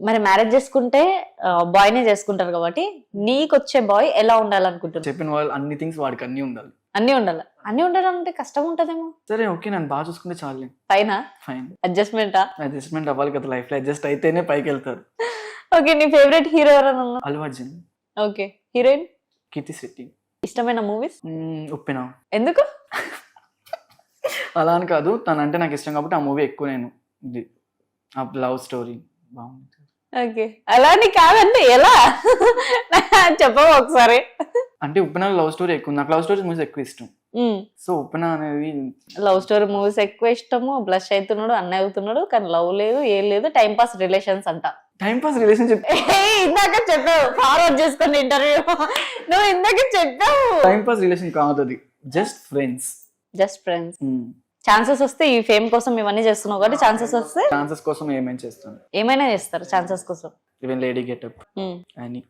మరి మ్యారేజ్ చేసుకుంటే బాయ్ నే చేసుకుంటారు కాబట్టి నీకు వచ్చే బాయ్ ఎలా ఉండాలనుకుంటున్నారు? చెప్పిన వాళ్ళు అన్ని థింగ్స్ వాడికి అన్ని ఉండాలి. అన్ని ఉండాలి. అన్ని ఉండాలంటే కష్టం ఉంటదేమో. సరే ఓకే, నన్ను బాగా చూసుకుంటే చాలు. పైన ఫైన్. అడ్జస్ట్మెంటా? అడ్జస్ట్మెంట్ అవ్వాలి కదా, లైఫ్ లో అడ్జస్ట్ అయితేనే పైకి వెళ్తారు. ఓకే, నీ ఫేవరెట్ హీరో ఎవరైనా ఉన్నా? అల్లు అర్జున్. Okay, heroine? కీర్తి శెట్టి. ఇష్టమైన మూవీస్? ఉప్పెన. ఎందుకు? అలా అని కాదు, తనంటే నాకు ఇష్టం కాబట్టి ఆ మూవీ ఎక్కువ నేను ఇది ఆ లవ్ స్టోరీ బాగుంది. ఓకే, అలా అని కాదంటే ఎలా చెప్పవా ఒకసారి? అంటే ఉప్పెన లవ్ స్టోరీ ఎక్కువ, నాకు లవ్ స్టోరీ మూవీస్ ఎక్కువ ఇష్టం. సో ఉప్పెన అనేది లవ్ స్టోరీ మూవీస్ ఎక్కువ ఇష్టము. బ్లష్ అవుతున్నాడు, అన్న అవుతున్నాడు, కానీ లవ్ లేదు, ఏం లేదు, టైం పాస్ రిలేషన్స్ అంట. Time pass relationship. ఇందాక చెప్పావు, ఫార్వర్డ్ చేసుకుని ఇంటర్వ్యూ నువ్వు ఇందాక చెప్పావు. టైం పాస్ రిలేషన్ కాదు అది, just friends. Just friends. Chances వస్తే ఈ ఫేమ్ కోసం ఇవన్నీ చేస్తున్నావు కాబట్టి ఛాన్సెస్ వస్తే ఛాన్సెస్ కోసం ఏమేం చేస్తాను, ఏమైనా చేస్తారు ఛాన్సెస్ కోసం. ఈవెన్ లేడీ గెటప్ అని